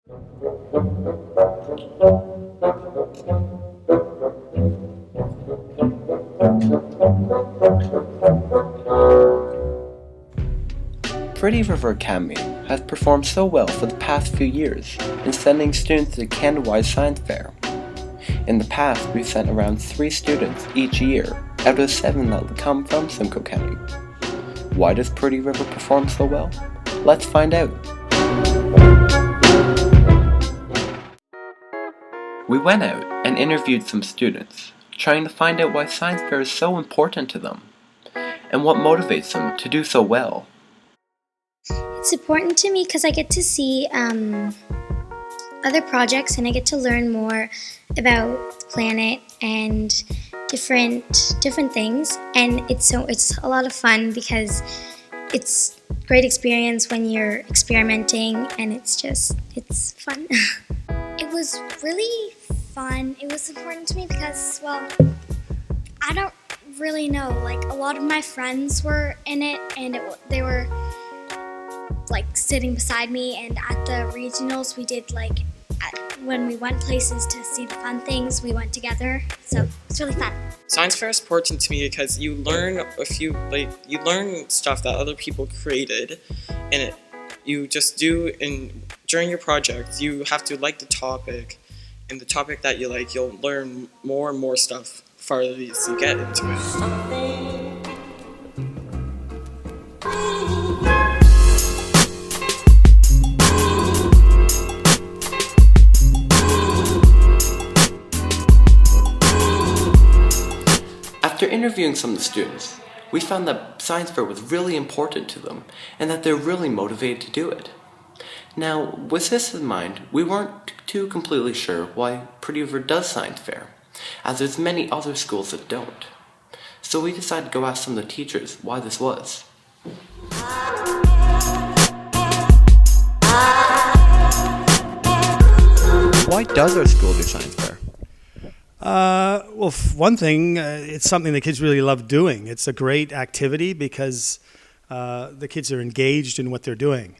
Pretty River Academy has performed so well for the past few years in sending students to the Canada-wide Science Fair. In the past, we've sent around 3 students each year out of the 7 that come from Simcoe County. Why does Pretty River perform so well? Let's find out. We went out and interviewed some students, trying to find out why Science Fair is so important to them, and what motivates them to do so well. It's important to me because I get to see other projects and I get to learn more about the planet and different things, and it's a lot of fun because it's a great experience when you're experimenting, and it's fun. It was really fun. It was important to me because, well, I don't really know, like a lot of my friends were in it, and they were like sitting beside me, and at the regionals we did when we went places to see the fun things, we went together, so it's really fun. Science fair is important to me because you learn you learn stuff that other people created, and you just do during your project. You have to like the topic, and the topic that you like, you'll learn more and more stuff farther as you get into it. After interviewing some of the students, we found that Science Fair was really important to them and that they're really motivated to do it. Now, with this in mind, we weren't too completely sure why Pretty River does Science Fair, as there's many other schools that don't. So we decided to go ask some of the teachers why this was. Why does our school do Science Fair? Well, one thing, it's something the kids really love doing. It's a great activity because the kids are engaged in what they're doing.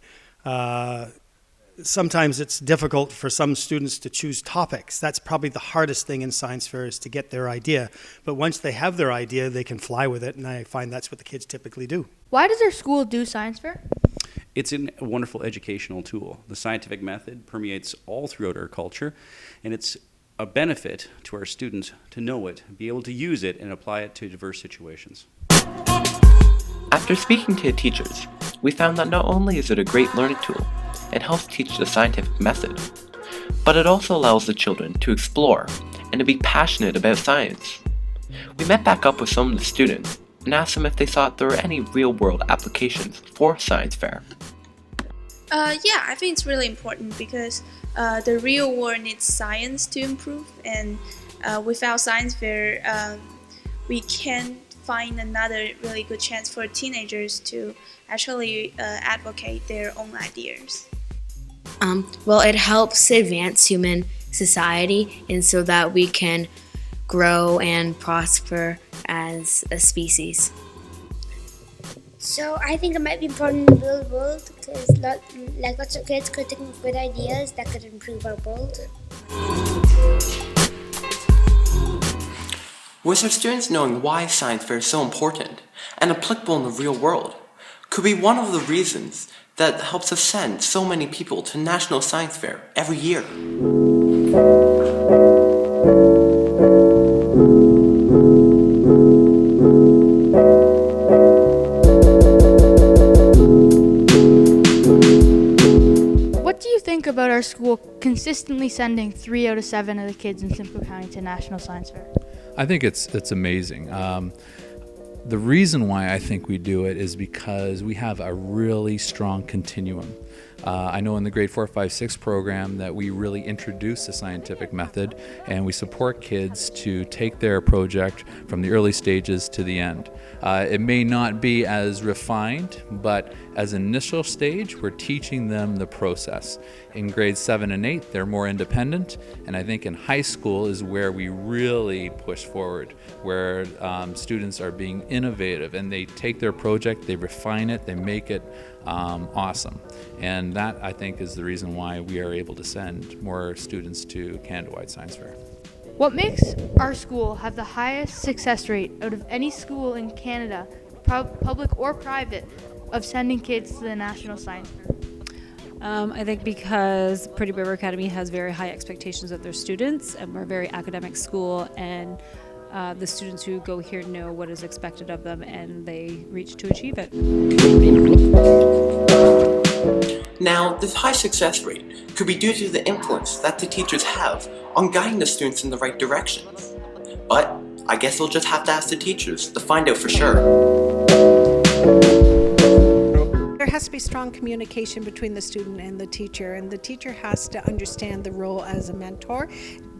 Sometimes it's difficult for some students to choose topics. That's probably the hardest thing in Science Fair, is to get their idea. But once they have their idea, they can fly with it, and I find that's what the kids typically do. Why does our school do Science Fair? It's a wonderful educational tool. The scientific method permeates all throughout our culture, and it's a benefit to our students to know it, be able to use it, and apply it to diverse situations. After speaking to teachers, we found that not only is it a great learning tool, it helps teach the scientific method, but it also allows the children to explore and to be passionate about science. We met back up with some of the students and asked them if they thought there were any real-world applications for Science Fair. Yeah, I think it's really important because the real world needs science to improve, and without Science Fair, we can find another really good chance for teenagers to actually advocate their own ideas. Well, it helps advance human society, and so that we can grow and prosper as a species. So I think it might be important in the real world because lots of kids could think of good ideas that could improve our world. With our students knowing why Science Fair is so important and applicable in the real world, could be one of the reasons that helps us send so many people to National Science Fair every year. What do you think about our school consistently sending 3 out of 7 of the kids in Simcoe County to National Science Fair? I think it's amazing. The reason why I think we do it is because we have a really strong continuum. I know in the grade 4, 5, 6 program that we really introduce the scientific method, and we support kids to take their project from the early stages to the end. It may not be as refined, but as an initial stage, we're teaching them the process. In grades 7 and 8, they're more independent, and I think in high school is where we really push forward, where students are being innovative, and they take their project, they refine it, they make it awesome. And that, I think, is the reason why we are able to send more students to Canada-wide Science Fair. What makes our school have the highest success rate out of any school in Canada, public or private, of sending kids to the National Science Fair? I think because Pretty River Academy has very high expectations of their students, and we're a very academic school, and the students who go here know what is expected of them, and they reach to achieve it. Now, this high success rate could be due to the influence that the teachers have on guiding the students in the right directions. But I guess we'll just have to ask the teachers to find out for sure. There has to be strong communication between the student and the teacher has to understand the role as a mentor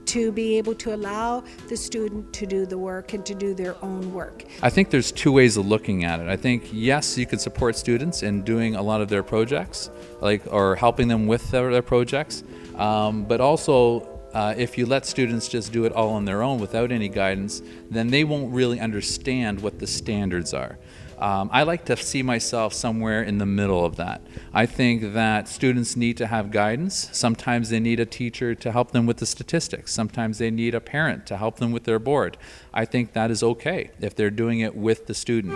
to be able to allow the student to do the work and to do their own work. I think there's two ways of looking at it. I think, yes, you can support students in doing a lot of their projects, or helping them with their projects, but also if you let students just do it all on their own without any guidance, then they won't really understand what the standards are. I like to see myself somewhere in the middle of that. I think that students need to have guidance. Sometimes they need a teacher to help them with the statistics. Sometimes they need a parent to help them with their board. I think that is okay if they're doing it with the student.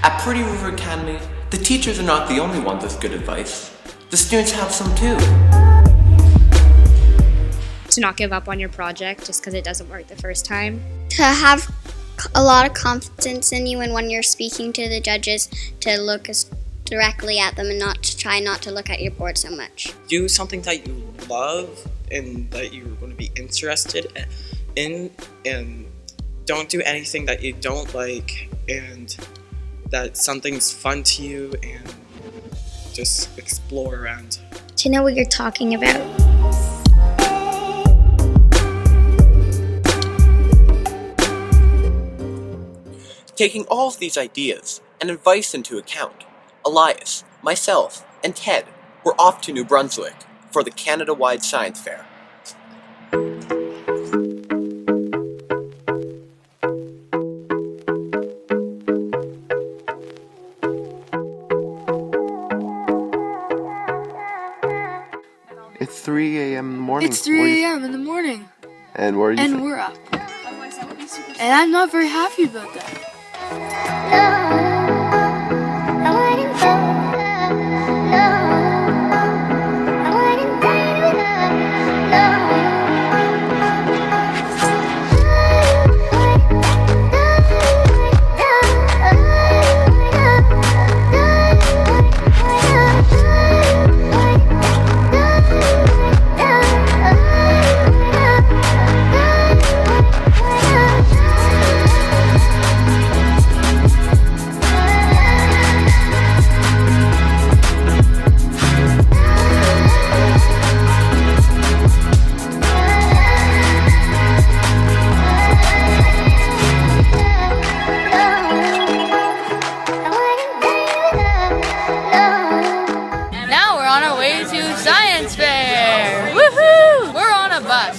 At Pretty River Academy, the teachers are not the only ones with good advice. The students have some too. To not give up on your project just because it doesn't work the first time. To have a lot of confidence in you, and when you're speaking to the judges, to look directly at them and try not to look at your board so much. Do something that you love and that you're going to be interested in, and don't do anything that you don't like, and that something's fun to you, and just explore around. To know what you're talking about. Taking all of these ideas and advice into account, Elias, myself, and Ted were off to New Brunswick for the Canada-wide Science Fair. It's 3 a.m. in the morning. It's 3 a.m. in the morning. And where are you? And we're up. And I'm not very happy about that.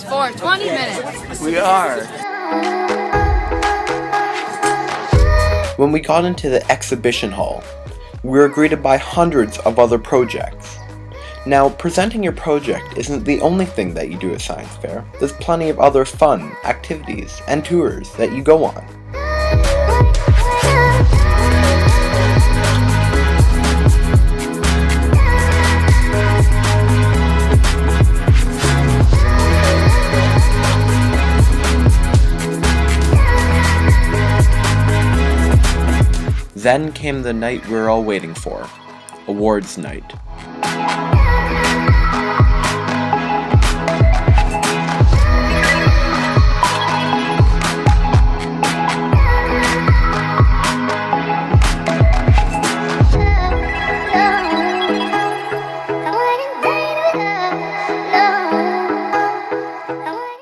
For 20 minutes. We are. When we got into the exhibition hall, we were greeted by hundreds of other projects. Now, presenting your project isn't the only thing that you do at Science Fair. There's plenty of other fun activities and tours that you go on. Then came the night we were all waiting for, awards night.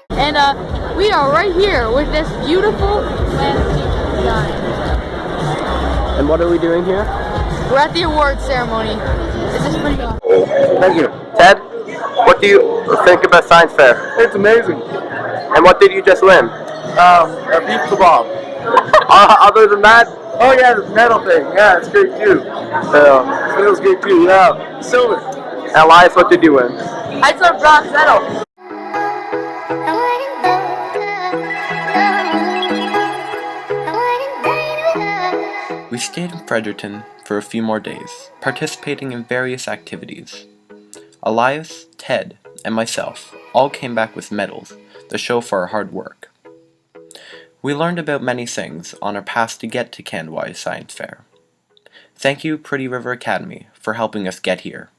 And we are right here with this beautiful landscape design. And what are we doing here? We're at the awards ceremony. This is pretty awesome. Thank you. Ted, what do you think about science fair? It's amazing. And what did you just win? A beef kebab. Other than that? Oh yeah, the medal thing. Yeah, it's great too. Feels great too. Yeah, silver. And Elias, what did you win? I saw a bronze medal. We stayed in Fredericton for a few more days, participating in various activities. Elias, Ted, and myself all came back with medals that show for our hard work. We learned about many things on our path to get to Canada Science Fair. Thank you, Pretty River Academy, for helping us get here.